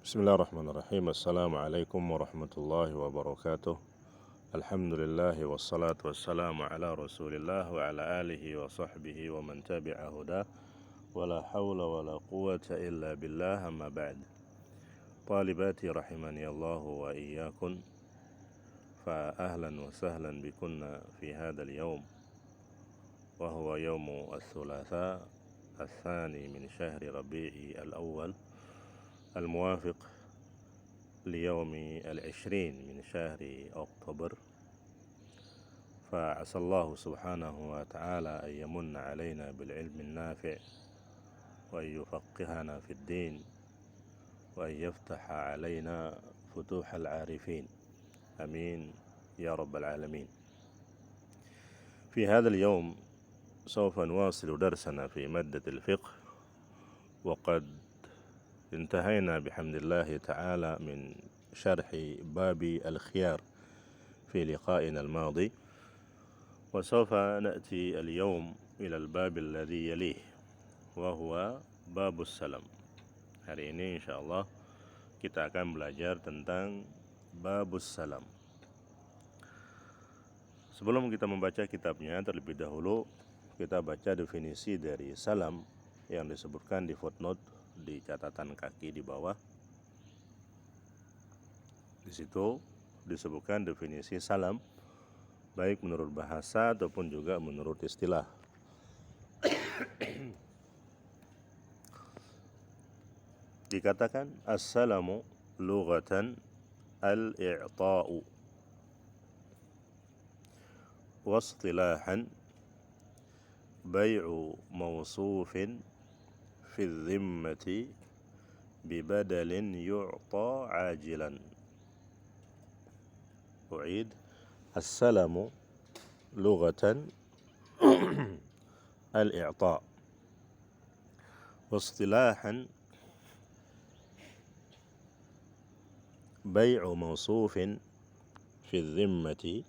Bismillahirrahmanirrahim. Assalamualaikum warahmatullahi wabarakatuh. Alhamdulillah wassalatu wassalamu ala rasulillah wa ala alihi wa sahbihi wa man tabi'a huda wa la hawla wa la quwata illa billah amma ba'd. Talibati rahimani Allah wa iyyakum, fa ahlan wa sahlan bikunna fi hadzal yawm wa huwa yawmu ats-tsulatsa الثاني من شهر ربيع الأول الموافق ليوم 20 من شهر أكتوبر. فعسى الله سبحانه وتعالى أن يمن علينا بالعلم النافع وأن يفقهنا في الدين وأن يفتح علينا فتوح العارفين، آمين يا رب العالمين. في هذا اليوم سوف نواصل درسنا في مادة الفقه، وقد انتهينا بحمد الله تعالى من شرح باب الخيار في لقائنا الماضي، وسوف نأتي اليوم إلى الباب الذي يليه وهو باب السلام. Hari ini insyaallah kita akan belajar tentang babus salam. Sebelum kita membaca kitabnya, terlebih dahulu kita baca definisi dari salam yang disebutkan di footnote di catatan kaki di bawah. Di situ disebutkan definisi salam baik menurut bahasa ataupun juga menurut istilah. Dikatakan assalamu lughatan al-i'ta'u wa istilahan bai'u mawsufin fi dhimmati bibadalin yu'ta ajilan. U'id, assalamu lughatan al-i'ta' wa istilahan bai'u mawsufin fi dhimmati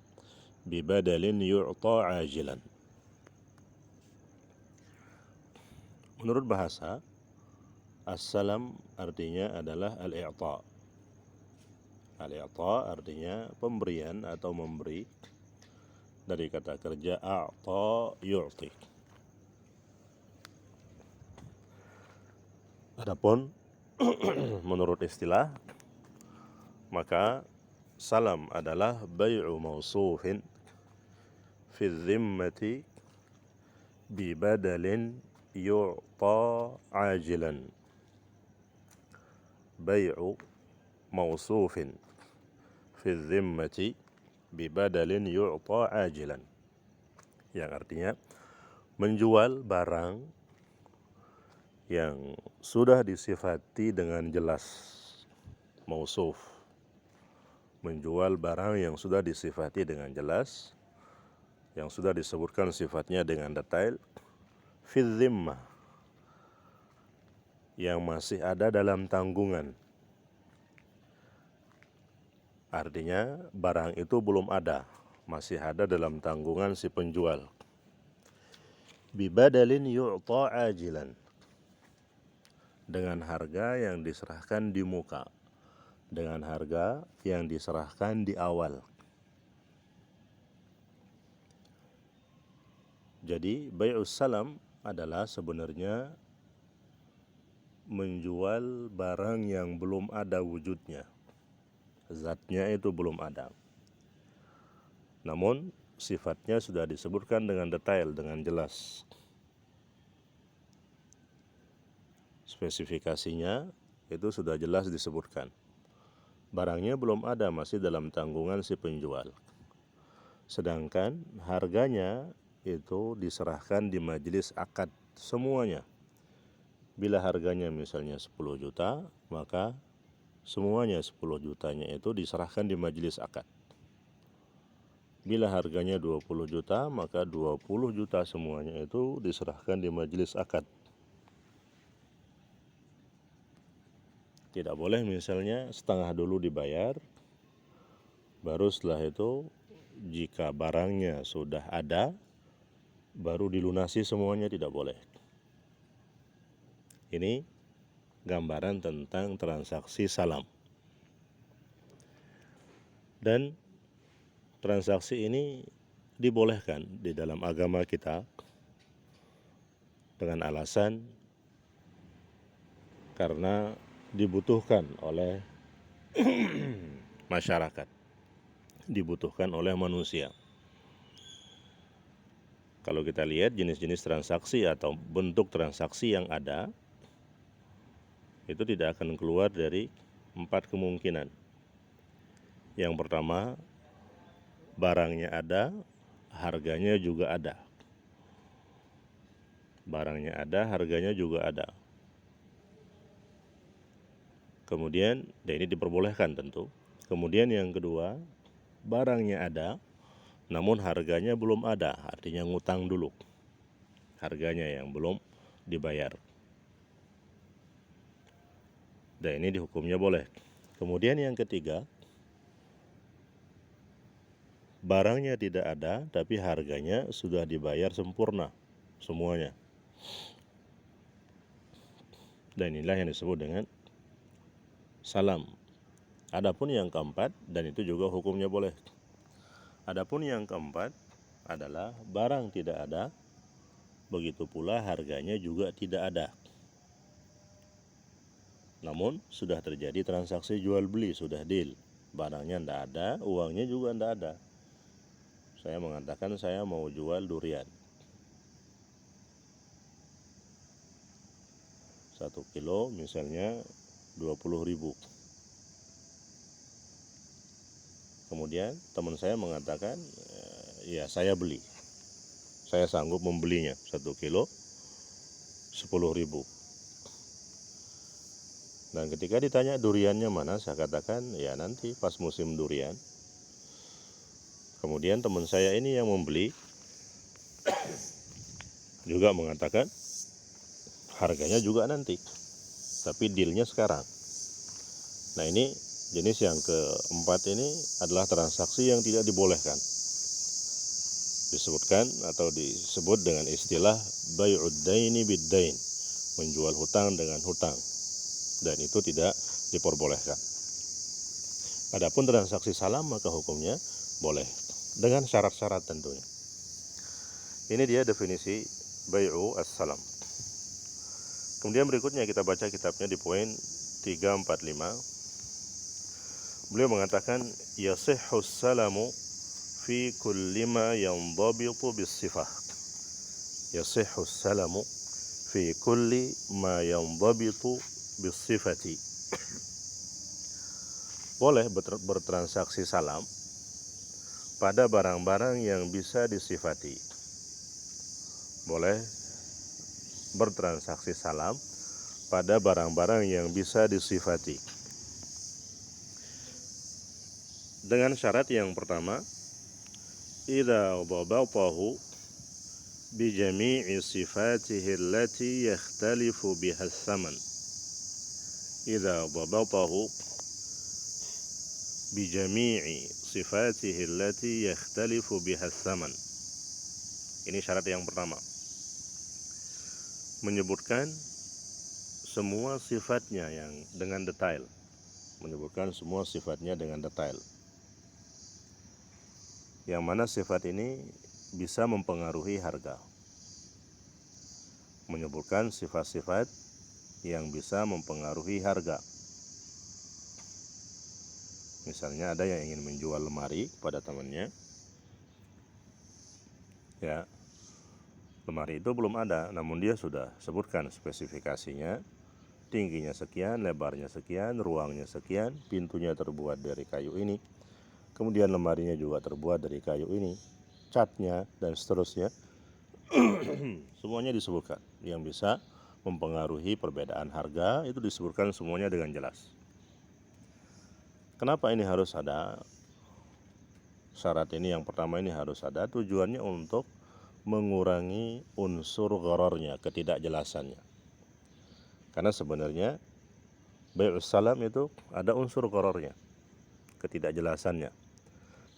bibadalin yu'ta ajilan. Menurut bahasa, assalam artinya adalah al-i'ta'. Al-i'ta' artinya pemberian atau memberi, dari kata kerja a'ta yu'ti. Adapun menurut istilah, maka salam adalah bai'u mausufin fi dhimmati bibadalin yu'ta ajilan. Bai'u mausufin fi dhimmati bibadalin yu'ta ajilan, yang artinya menjual barang yang sudah disifati dengan jelas. Mausuf, menjual barang yang sudah disifati dengan jelas, yang sudah disebutkan sifatnya dengan detail, fi dhimmah, yang masih ada dalam tanggungan. Artinya barang itu belum ada, masih ada dalam tanggungan si penjual. Bibadalin yu'ta ajilan, dengan harga yang diserahkan di muka, dengan harga yang diserahkan di awal. Jadi bai'us salam adalah sebenarnya menjual barang yang belum ada wujudnya, zatnya itu belum ada, namun sifatnya sudah disebutkan dengan detail, dengan jelas. Spesifikasinya itu sudah jelas disebutkan. Barangnya belum ada, masih dalam tanggungan si penjual. Sedangkan harganya itu diserahkan di majelis akad semuanya. Bila harganya misalnya 10 juta, maka semuanya 10 jutanya itu diserahkan di majelis akad. Bila harganya 20 juta, maka 20 juta semuanya itu diserahkan di majelis akad. Tidak boleh misalnya setengah dulu dibayar, baru setelah itu jika barangnya sudah ada, baru dilunasi semuanya, tidak boleh. Ini gambaran tentang transaksi salam. Dan transaksi ini dibolehkan di dalam agama kita dengan alasan karena dibutuhkan oleh masyarakat, dibutuhkan oleh manusia. Kalau kita lihat jenis-jenis transaksi atau bentuk transaksi yang ada, itu tidak akan keluar dari 4 kemungkinan. Yang pertama, barangnya ada, harganya juga ada. Barangnya ada, harganya juga ada. Kemudian, dan ini diperbolehkan tentu. Kemudian yang kedua, barangnya ada, namun harganya belum ada, artinya ngutang dulu. Harganya yang belum dibayar. Dan ini dihukumnya boleh. Kemudian yang ketiga, barangnya tidak ada, tapi harganya sudah dibayar sempurna, semuanya. Dan inilah yang disebut dengan salam. Adapun yang keempat, dan itu juga hukumnya boleh. Adapun yang keempat adalah barang tidak ada, begitu pula harganya juga tidak ada. Namun sudah terjadi transaksi jual beli, sudah deal. Barangnya tidak ada, uangnya juga tidak ada. Saya mengatakan saya mau jual durian 1 kilo misalnya 20.000. Kemudian teman saya mengatakan, ya saya beli, saya sanggup membelinya 1 kilo 10.000. Dan ketika ditanya duriannya mana, saya katakan ya nanti pas musim durian. Kemudian teman saya ini yang membeli juga mengatakan harganya juga nanti, tapi dealnya sekarang. Nah ini jenis yang keempat ini adalah transaksi yang tidak dibolehkan. Disebutkan atau disebut dengan istilah bai'ud daini bid-dain, menjual hutang dengan hutang. Dan itu tidak diperbolehkan. Adapun transaksi salam maka hukumnya boleh dengan syarat-syarat tentunya. Ini dia definisi bai'u as-salam. Kemudian berikutnya kita baca kitabnya di poin 345. Beliau mengatakan yasihhu salamu fi kulli ma yandabitu bis-sifah. Yasihhu salamu fi kulli ma yandabitu bis-sifati. Boleh bertransaksi salam pada barang-barang yang bisa disifati. Boleh bertransaksi salam pada barang-barang yang bisa disifati. Dengan syarat yang pertama, idza dhabatahu bi jami'i sifatihi allati yakhtalifu biha as-saman. Idza dhabatahu bi jami'i sifatihi allati yakhtalifu biha as-saman. Ini syarat yang pertama. Menyebutkan semua sifatnya yang dengan detail. Menyebutkan semua sifatnya dengan detail. Yang mana sifat ini bisa mempengaruhi harga. Menyebutkan sifat-sifat yang bisa mempengaruhi harga. Misalnya ada yang ingin menjual lemari kepada temannya. Ya, lemari itu belum ada, namun dia sudah sebutkan spesifikasinya. Tingginya sekian, lebarnya sekian, ruangnya sekian, pintunya terbuat dari kayu ini. Kemudian lemarinya juga terbuat dari kayu ini, catnya dan seterusnya. Semuanya disebutkan. Yang bisa mempengaruhi perbedaan harga itu disebutkan semuanya dengan jelas. Kenapa ini harus ada? Syarat ini yang pertama ini harus ada, tujuannya untuk mengurangi unsur gharornya, ketidakjelasannya. Karena sebenarnya bai'us salam itu ada unsur gharornya, ketidakjelasannya.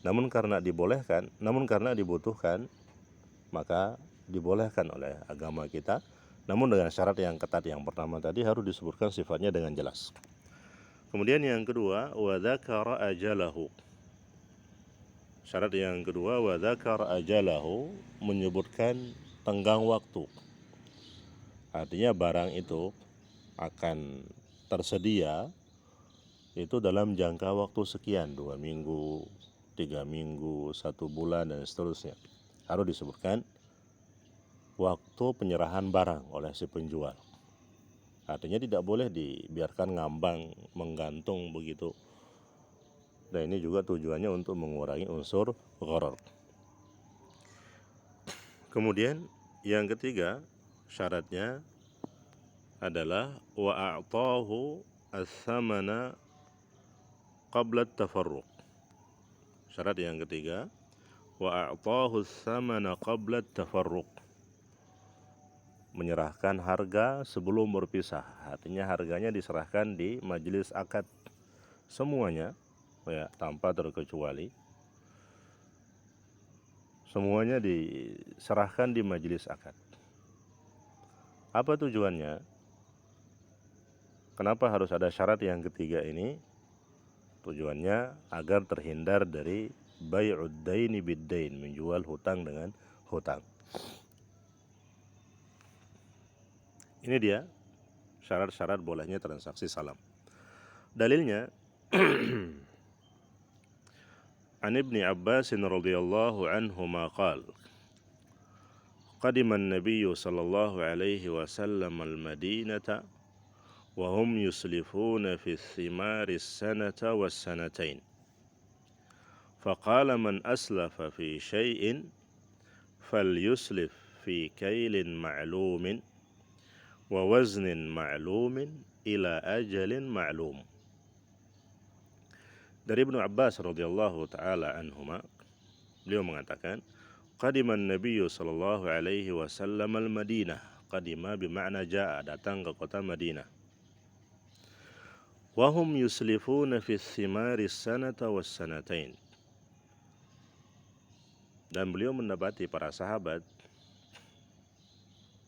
Namun karena dibolehkan, namun karena dibutuhkan, maka dibolehkan oleh agama kita Namun dengan syarat yang ketat yang pertama tadi harus disebutkan sifatnya dengan jelas. Kemudian yang kedua, wa dzakara ajalahu. Syarat yang kedua, wa dzakara ajalahu, menyebutkan tenggang waktu. Artinya barang itu akan tersedia itu dalam jangka waktu sekian, 2 minggu, 3 minggu, 1 bulan, dan seterusnya. Harus disebutkan waktu penyerahan barang oleh si penjual. Artinya tidak boleh dibiarkan ngambang, menggantung begitu. Dan ini juga tujuannya untuk mengurangi unsur gharar. Kemudian yang ketiga, syaratnya adalah wa a'tahu as-samana qabla at-tafarruq. Syarat yang ketiga, wa a'tahu as-samana qabla at-tafarruq. Menyerahkan harga sebelum berpisah. Artinya harganya diserahkan di majelis akad semuanya, ya, tanpa terkecuali. Semuanya diserahkan di majelis akad. Apa tujuannya? Kenapa harus ada syarat yang ketiga ini? Tujuannya agar terhindar dari bai'ud daini bid-dain, menjual hutang dengan hutang. Ini dia syarat-syarat bolehnya transaksi salam. Dalilnya An Ibni Abbas radhiyallahu anhuma qala qadima an-nabiy sallallahu alaihi wasallam al-Madinata wa hum yuslifuna fi thimari as-sanata was-sanatain. فقال من أسلف في شيء فليسلف في كيل معلوم ووزن معلوم إلى أجل معلوم. Dari Ibnu Abbas radhiyallahu taala anhuma, beliau mengatakan, qadiman nabiyyu sallallahu alaihi wasallam al-Madinah. Qadima bermakna jaa, datang ke kota Madinah. Wa hum yuslifuna fi thimari sanata was sanatain. Dan beliau mendapati para sahabat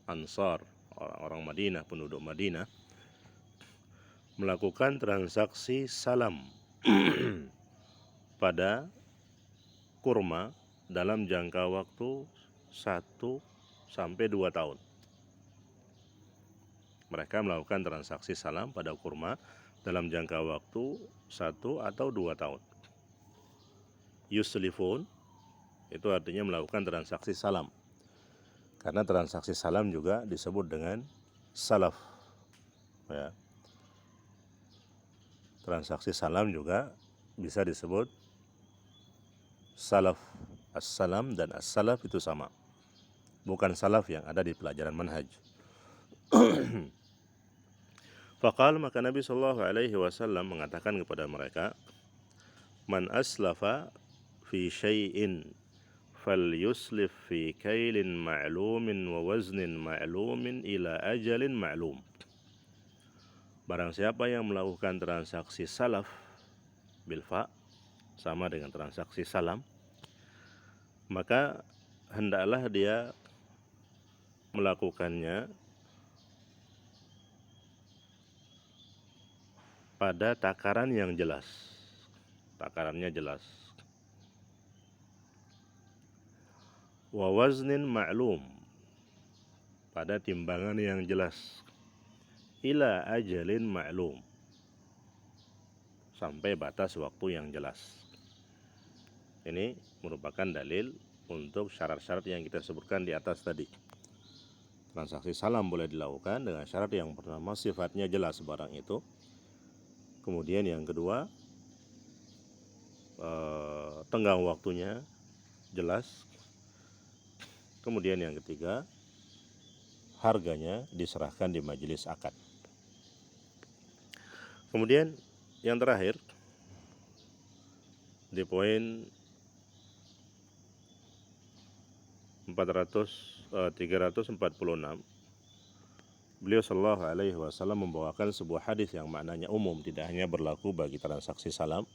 Ansar, orang Madinah, penduduk Madinah, melakukan transaksi salam pada kurma dalam jangka waktu 1 sampai 2 tahun. Mereka melakukan transaksi salam pada kurma dalam jangka waktu 1 atau 2 tahun. Yuslifun itu artinya melakukan transaksi salam. Karena transaksi salam juga disebut dengan salaf. Ya. Transaksi salam juga bisa disebut salaf. As-salam dan as-salaf itu sama. Bukan salaf yang ada di pelajaran manhaj. Faqal, maka Nabi sallallahu alaihi wasallam mengatakan kepada mereka, man aslafa fi syai'in falyuslif fi kailin ma'lumin wa waznin ma'lumin ila ajalin ma'lum. Barang siapa yang melakukan transaksi salaf bilfa, sama dengan transaksi salam, maka hendaklah dia melakukannya pada takaran yang jelas. Takarannya jelas. Wa waznin ma'lum, pada timbangan yang jelas. Ila ajalin ma'lum, sampai batas waktu yang jelas. Ini merupakan dalil untuk syarat-syarat yang kita sebutkan di atas tadi. Transaksi salam boleh dilakukan dengan syarat yang pertama, sifatnya jelas barang itu. Kemudian yang kedua, tenggang waktunya jelas. Kemudian yang ketiga, harganya diserahkan di majelis akad. Kemudian yang terakhir, di poin 346, beliau sallallahu alaihi wasallam membawakan sebuah hadis yang maknanya umum, tidak hanya berlaku bagi transaksi salam.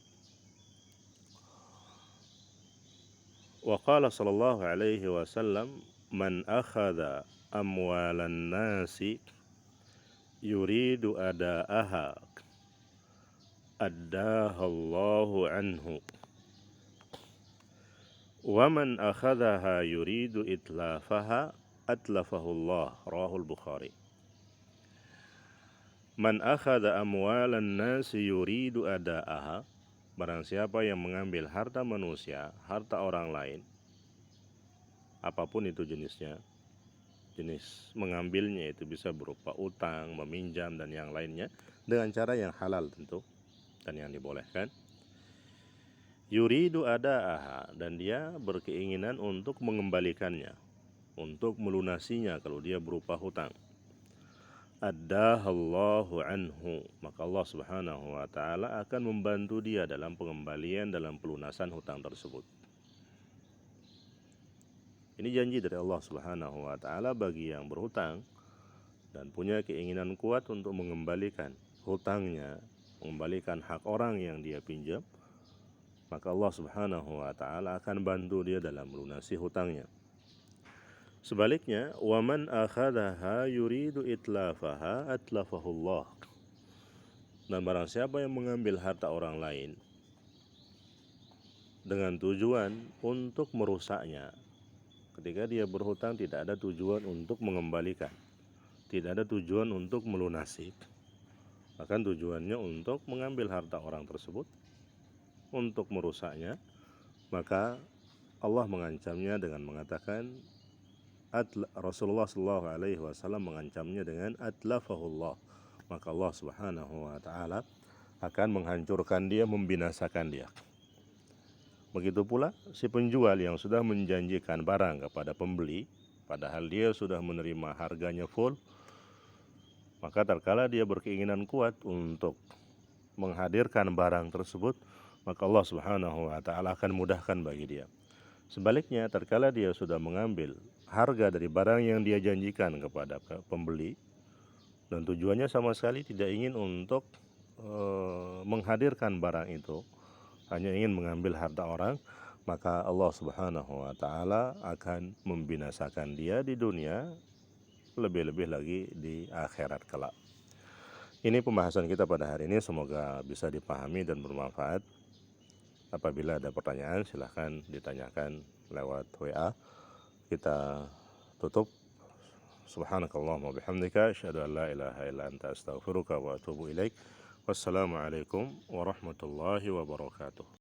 Wa qala sallallahu alaihi wasallam, man akhadha amwalan nasi yuridu ada'aha addahallahu anhu wa man akhadhaha yuridu itlafaha atlafahullah. Rawahul Bukhari. Man akhadha amwalan nasi yuridu ada'aha, barang siapa yang mengambil harta manusia, harta orang lain, apapun itu jenisnya, jenis mengambilnya itu bisa berupa utang, meminjam, dan yang lainnya, dengan cara yang halal tentu, dan yang dibolehkan. Yuridu ada'aha, dan dia berkeinginan untuk mengembalikannya, untuk melunasinya kalau dia berupa hutang. Addahallahu anhu, maka Allah subhanahu wa ta'ala akan membantu dia dalam pengembalian, dalam pelunasan hutang tersebut. Ini janji dari Allah subhanahu wa ta'ala bagi yang berhutang dan punya keinginan kuat untuk mengembalikan hutangnya, mengembalikan hak orang yang dia pinjam, maka Allah subhanahu wa ta'ala akan bantu dia dalam melunasi hutangnya. Sebaliknya, waman akhadaha yuridu itlafaha atlafahullah, dan barang siapa yang mengambil harta orang lain dengan tujuan untuk merusaknya, ketika dia berhutang tidak ada tujuan untuk mengembalikan, tidak ada tujuan untuk melunasi, bahkan tujuannya untuk mengambil harta orang tersebut, untuk merusaknya, maka Allah mengancamnya dengan mengatakan, Rasulullah SAW mengancamnya dengan atlafahullah, maka Allah subhanahu wa ta'ala akan menghancurkan dia, membinasakan dia. Begitu pula si penjual yang sudah menjanjikan barang kepada pembeli, padahal dia sudah menerima harganya full, maka terkala dia berkeinginan kuat untuk menghadirkan barang tersebut, maka Allah subhanahu wa ta'ala akan mudahkan bagi dia. Sebaliknya, terkala dia sudah mengambil harga dari barang yang dia janjikan kepada pembeli, dan tujuannya sama sekali tidak ingin untuk menghadirkan barang itu, hanya ingin mengambil harta orang, maka Allah subhanahu wa ta'ala akan membinasakan dia di dunia, lebih-lebih lagi di akhirat kelak. Ini pembahasan kita pada hari ini, semoga bisa dipahami dan bermanfaat. Apabila ada pertanyaan silahkan ditanyakan lewat WA. Kita tutup. Subhanakallahumma bihamdika asyhadu an la ilaha illa anta astaghfiruka wa atubu ilaik. Wassalamualaikum warahmatullahi wabarakatuh.